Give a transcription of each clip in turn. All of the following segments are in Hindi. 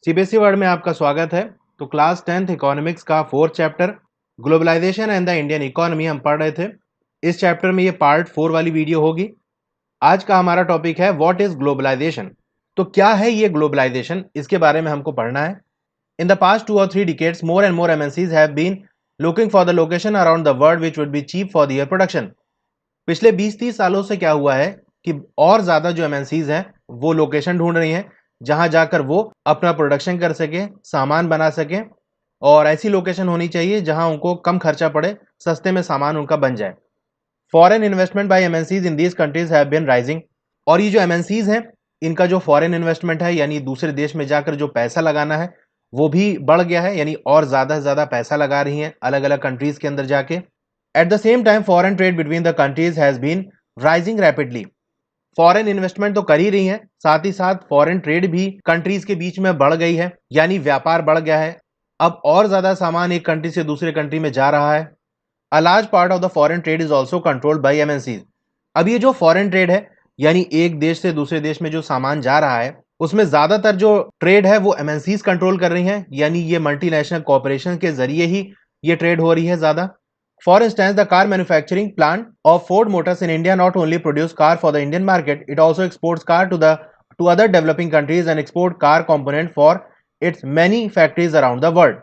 सीबीएसई वर्ड में आपका स्वागत है। तो क्लास 10th इकोनॉमिक्स का 4th chapter globalisation and the Indian economy हम पढ़ रहे थे। इस चैप्टर में ये पार्ट 4 वाली वीडियो होगी। आज का हमारा टॉपिक है व्हाट इज ग्लोबलाइजेशन। तो क्या है ये ग्लोबलाइजेशन, इसके बारे में हमको पढ़ना है। In the past 2 or 3 decades more and more MNCs have been looking for the location around the world which would be cheap for their production। पिछले 20-30 सालों से क्या हुआ है कि और ज्यादा जो एमएनसीज हैं वो लोकेशन ढूंढ रही हैं जहां जाकर वो अपना प्रोडक्शन कर सके, सामान बना सके। और ऐसी लोकेशन होनी चाहिए जहां उनको कम खर्चा पड़े, सस्ते में सामान उनका बन जाए। Foreign investment by MNCs in these countries have been rising. और ये जो एमएनसीज हैं इनका जो फॉरेन इन्वेस्टमेंट है यानी दूसरे देश में जाकर जो पैसा लगाना है वो भी बढ़ गया है, यानी और ज्यादा से ज्यादा पैसा लगा रही हैं अलग अलग कंट्रीज के अंदर जाके। At the same time foreign trade between the countries has been rising rapidly. Foreign investment तो कर ही रही है, साथ ही साथ फॉरेन ट्रेड भी कंट्रीज के बीच में बढ़ गई है, यानी व्यापार बढ़ गया है। अब और ज्यादा सामान एक कंट्री से दूसरे कंट्री में जा रहा है। A large part of the foreign trade is also controlled by MNCs. अब ये जो फॉरेन ट्रेड है यानी एक देश से दूसरे देश में जो सामान जा रहा है उसमें ज्यादातर जो ट्रेड है वो एमएनसीज कंट्रोल कर रही हैं, यानी ये मल्टीनेशनल कॉर्पोरेशन के जरिए ही ये ट्रेड हो रही है ज्यादा। For instance, the car manufacturing plant of Ford Motors in India not only produce car for the Indian market, it also exports car to other developing countries and export car component for its many factories around the world.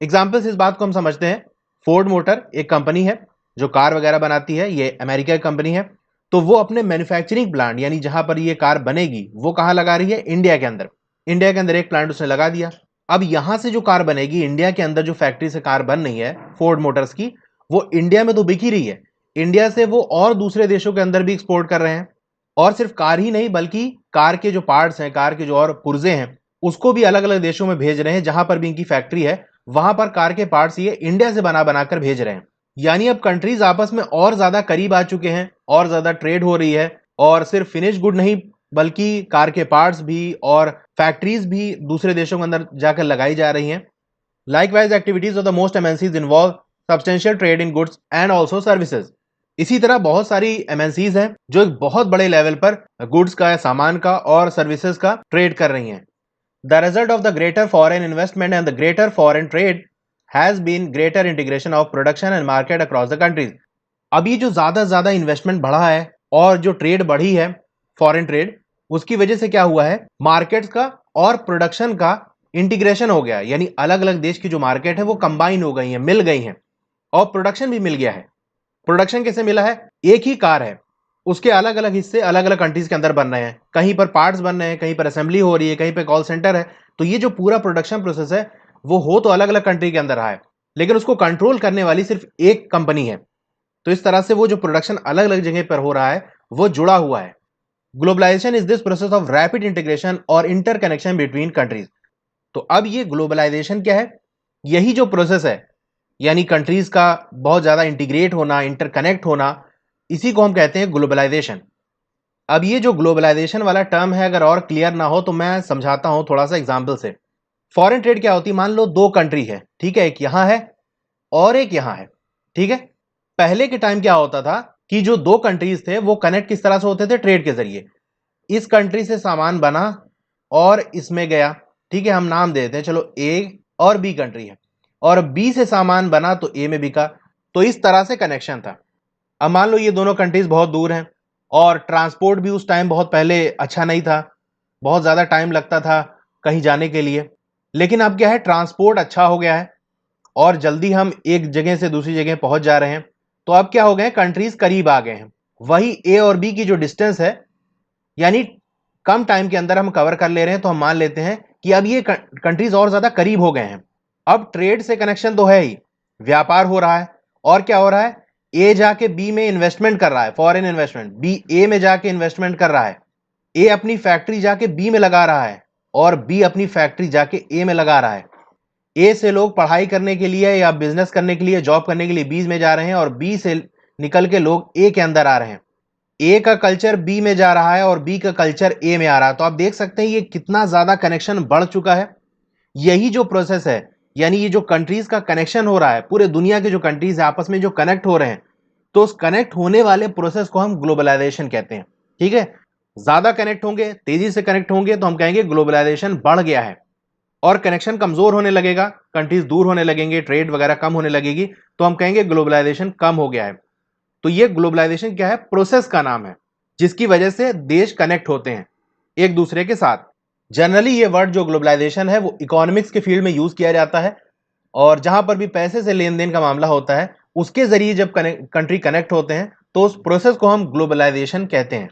Examples इस बात को हम समझते हैं। फोर्ड मोटर एक कंपनी है जो कार वगैरह बनाती है, ये अमेरिका की कंपनी है। तो वो अपने मैन्युफैक्चरिंग प्लांट यानी जहां पर ये कार बनेगी वो कहां लगा रही है, इंडिया के अंदर। इंडिया के अंदर एक प्लांट उसने लगा दिया। अब यहां से जो कार बनेगी, इंडिया के अंदर जो फैक्ट्री से कार बन रही है फोर्ड मोटर्स की, वो इंडिया में तो बिक ही रही है, इंडिया से वो और दूसरे देशों के अंदर भी एक्सपोर्ट कर रहे हैं। और सिर्फ कार ही नहीं बल्कि कार के जो पार्ट्स हैं, कार के जो और पुर्जे हैं, उसको भी अलग अलग देशों में भेज रहे हैं जहां पर भी इनकी फैक्ट्री है वहां पर कार के पार्ट्स ये इंडिया से बना बनाकर भेज रहे हैं। यानी अब कंट्रीज आपस में और ज्यादा करीब आ चुके हैं, और ज्यादा ट्रेड हो रही है। और सिर्फ फिनिश गुड नहीं बल्कि कार के पार्ट्स भी और फैक्ट्रीज भी दूसरे देशों के अंदर जाकर लगाई जा रही हैं। Likewise, activities of the most MNCs involve substantial trade in goods and also services। इसी तरह बहुत सारी MNCs हैं जो एक बहुत बड़े लेवल पर गुड्स का, सामान का और सर्विसेज का ट्रेड कर रही हैं। The result of the greater foreign investment and the greater foreign trade has been greater integration of production and market across the countries। अब ये जो ज्यादा इन्वेस्टमेंट बढ़ा है और जो ट्रेड बढ़ी है फॉरेन ट्रेड, उसकी वजह से क्या हुआ है, मार्केट्स का और प्रोडक्शन का इंटीग्रेशन हो गया, यानी अलग अलग देश की जो मार्केट है वो कंबाइन हो गई है, मिल गई हैं। और प्रोडक्शन भी मिल गया है। प्रोडक्शन कैसे मिला है, एक ही कार है, उसके अलग अलग हिस्से अलग अलग कंट्रीज के अंदर बन रहे हैं, कहीं पर पार्ट्स बन रहे हैं, कहीं पर असेंबली हो रही है, कहीं पर कॉल सेंटर है। तो ये जो पूरा प्रोडक्शन प्रोसेस है वो हो तो अलग अलग कंट्री के अंदर रहा है, लेकिन उसको कंट्रोल करने वाली सिर्फ एक कंपनी है। तो इस तरह से वो जो प्रोडक्शन अलग अलग जगह पर हो रहा है वो जुड़ा हुआ है। Globalisation is this process of rapid integration और इंटरकनेक्शन बिटवीन कंट्रीज। तो अब ये ग्लोबलाइजेशन क्या है, यही जो प्रोसेस है यानी कंट्रीज का बहुत ज्यादा इंटीग्रेट होना, इंटरकनेक्ट होना, इसी को हम कहते हैं ग्लोबलाइजेशन। अब ये जो ग्लोबलाइजेशन वाला टर्म है अगर और क्लियर ना हो तो मैं समझाता हूं थोड़ा सा एग्जाम्पल से। फॉरेन ट्रेड क्या होती है, मान लो दो कंट्री है, ठीक है, एक यहां है और एक यहां है, ठीक है। पहले के टाइम क्या होता था कि जो दो कंट्रीज थे वो कनेक्ट किस तरह से होते थे, ट्रेड के जरिए। इस कंट्री से सामान बना और इसमें गया, ठीक है, हम नाम दे देते हैं, चलो ए और बी कंट्री है, और बी से सामान बना तो ए में बिका। तो इस तरह से कनेक्शन था। अब मान लो ये दोनों कंट्रीज बहुत दूर हैं और ट्रांसपोर्ट भी उस टाइम बहुत पहले अच्छा नहीं था, बहुत ज्यादा टाइम लगता था कहीं जाने के लिए। लेकिन अब क्या है, ट्रांसपोर्ट अच्छा हो गया है और जल्दी हम एक जगह से दूसरी जगह पहुंच जा रहे हैं। तो अब क्या हो गए, कंट्रीज करीब आ गए हैं। वही ए और बी की जो डिस्टेंस है यानी कम टाइम के अंदर हम कवर कर ले रहे हैं, तो हम मान लेते हैं कि अब ये कंट्रीज और ज्यादा करीब हो गए हैं। अब ट्रेड से कनेक्शन तो है ही, व्यापार हो रहा है, और क्या हो रहा है, ए जाके बी में इन्वेस्टमेंट कर रहा है, फॉरेन इन्वेस्टमेंट, बी ए में जाके इन्वेस्टमेंट कर रहा है, ए अपनी फैक्ट्री जाके बी में लगा रहा है और बी अपनी फैक्ट्री जाके ए में लगा रहा है। ए से लोग पढ़ाई करने के लिए या बिजनेस करने के लिए, जॉब करने के लिए बी में जा रहे हैं, और बी से निकल के लोग ए के अंदर आ रहे हैं। ए का कल्चर बी में जा रहा है और बी का कल्चर ए में आ रहा है। तो आप देख सकते हैं ये कितना ज्यादा कनेक्शन बढ़ चुका है। यही जो प्रोसेस है यानी ये जो कंट्रीज का कनेक्शन हो रहा है, पूरे दुनिया के जो कंट्रीज आपस में जो कनेक्ट हो रहे हैं, तो उस कनेक्ट होने वाले प्रोसेस को हम ग्लोबलाइजेशन कहते हैं, ठीक है। ज्यादा कनेक्ट होंगे, तेजी से कनेक्ट होंगे तो हम कहेंगे ग्लोबलाइजेशन बढ़ गया है। और कनेक्शन कमजोर होने लगेगा, कंट्रीज दूर होने लगेंगे, ट्रेड वगैरह कम होने लगेगी, तो हम कहेंगे ग्लोबलाइजेशन कम हो गया है। तो ये ग्लोबलाइजेशन क्या है? प्रोसेस का नाम है जिसकी वजह से देश कनेक्ट होते हैं एक दूसरे के साथ। जनरली ये वर्ड जो ग्लोबलाइजेशन है वो इकोनॉमिक्स के फील्ड में यूज किया जाता है, और जहां पर भी पैसे से लेन देन का मामला होता है उसके जरिए जब कंट्री कनेक्ट होते हैं तो उस प्रोसेस को हम ग्लोबलाइजेशन कहते हैं।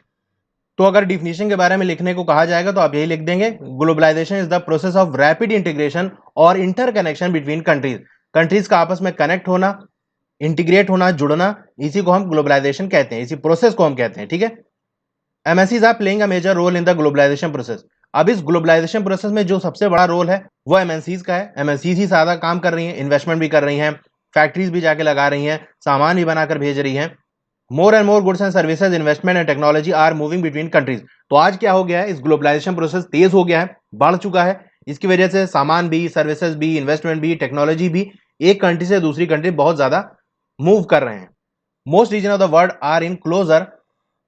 तो अगर डिफिनीशन के बारे में लिखने को कहा जाएगा तो आप यही लिख देंगे, globalisation is the process of rapid integration और इंटरकनेक्शन बिटवीन कंट्रीज। कंट्रीज का आपस में कनेक्ट होना, इंटीग्रेट होना, जुड़ना, इसी को हम ग्लोबलाइजेशन कहते हैं, इसी प्रोसेस को हम कहते हैं। ठीक है। MNCs are playing a major role in the globalisation process. अब इस ग्लोबलाइजेशन प्रोसेस में जो सबसे बड़ा रोल है वो एमएनसीज का है। एमएनसीज ही ज्यादा काम कर रही हैं, इन्वेस्टमेंट भी कर रही हैं, फैक्ट्रीज भी जाके लगा रही हैं, सामान भी बनाकर भेज रही हैं। More and more goods and services, investment and technology are moving between countries. तो आज क्या हो गया है, इस ग्लोबलाइजेशन प्रोसेस तेज हो गया है, बढ़ चुका है। इसकी वजह से सामान भी, सर्विसेज भी, इन्वेस्टमेंट भी, टेक्नोलॉजी भी एक कंट्री से दूसरी कंट्री बहुत ज्यादा मूव कर रहे हैं। Most region of the world are in closer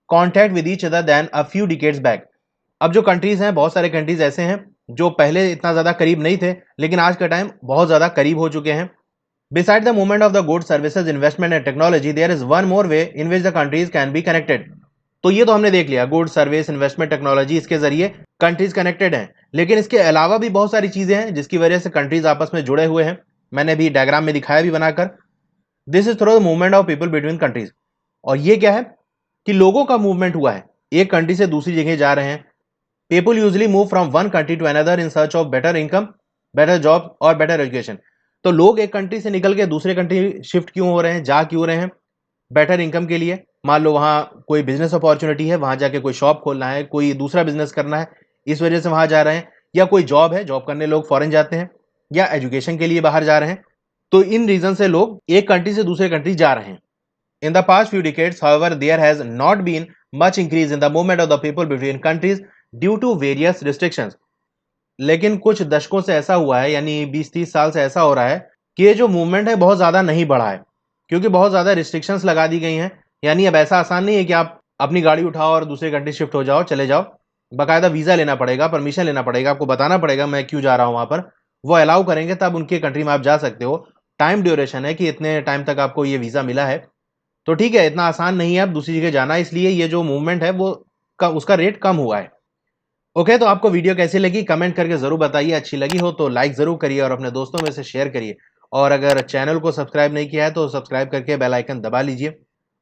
contact with each other than a few decades back. अब जो कंट्रीज हैं, बहुत सारे कंट्रीज ऐसे हैं जो पहले इतना ज्यादा करीब नहीं थे लेकिन आज का टाइम बहुत ज्यादा करीब हो चुके हैं। Beside the movement of the goods, services, investment and technology, there is one more way in which the countries can be connected. तो ये तो हमने देख लिया, गुड सर्विस, इन्वेस्टमेंट, टेक्नोलॉजी, इसके जरिए कंट्रीज कनेक्टेड हैं। लेकिन इसके अलावा भी बहुत सारी चीजें हैं जिसकी वजह से कंट्रीज आपस में जुड़े हुए हैं। मैंने भी डायग्राम में दिखाया भी बनाकर। This is through the movement of people between countries. और ये क्या है कि लोगों का मूवमेंट हुआ है, एक कंट्री से दूसरी जगह जा रहे हैं। People usually move from one country to another in search of better income, better job और बेटर एजुकेशन। तो लोग एक कंट्री से निकल के दूसरे कंट्री शिफ्ट क्यों हो रहे हैं, जा क्यों रहे हैं? बेटर इनकम के लिए। मान लो वहां कोई बिजनेस अपॉर्चुनिटी है, वहां जाके कोई शॉप खोलना है, कोई दूसरा बिजनेस करना है, इस वजह से वहां जा रहे हैं। या कोई जॉब है, जॉब करने लोग फॉरेन जाते हैं, या एजुकेशन के लिए बाहर जा रहे हैं। तो इन रीजन से लोग एक कंट्री से दूसरे कंट्री जा रहे हैं। In the past few decades, however, there has not been much increase in the movement of the people between countries due to various restrictions. लेकिन कुछ दशकों से ऐसा हुआ है, यानी 20-30 साल से ऐसा हो रहा है कि ये जो मूवमेंट है बहुत ज़्यादा नहीं बढ़ा है, क्योंकि बहुत ज़्यादा रिस्ट्रिक्शंस लगा दी गई हैं। यानी अब ऐसा आसान नहीं है कि आप अपनी गाड़ी उठाओ और दूसरे कंट्री शिफ्ट हो जाओ, चले जाओ। बाकायदा वीज़ा लेना पड़ेगा, परमिशन लेना पड़ेगा, आपको बताना पड़ेगा मैं क्यों जा रहा हूँ वहाँ पर। वो अलाउ करेंगे तब उनके कंट्री में आप जा सकते हो। टाइम ड्यूरेशन है कि इतने टाइम तक आपको ये वीज़ा मिला है। तो ठीक है, इतना आसान नहीं है अब दूसरी जगह जाना, इसलिए ये जो मूवमेंट है वो उसका रेट कम हुआ है। ओके, तो आपको वीडियो कैसी लगी कमेंट करके जरूर बताइए। अच्छी लगी हो तो लाइक जरूर करिए और अपने दोस्तों में से शेयर करिए। और अगर चैनल को सब्सक्राइब नहीं किया है तो सब्सक्राइब करके बेल आइकन दबा लीजिए।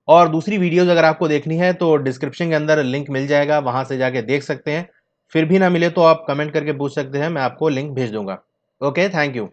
और दूसरी वीडियोज अगर आपको देखनी है तो डिस्क्रिप्शन के अंदर लिंक मिल जाएगा, वहां से जाके देख सकते हैं। फिर भी ना मिले तो आप कमेंट करके पूछ सकते हैं, मैं आपको लिंक भेज दूंगा। Okay, thank you.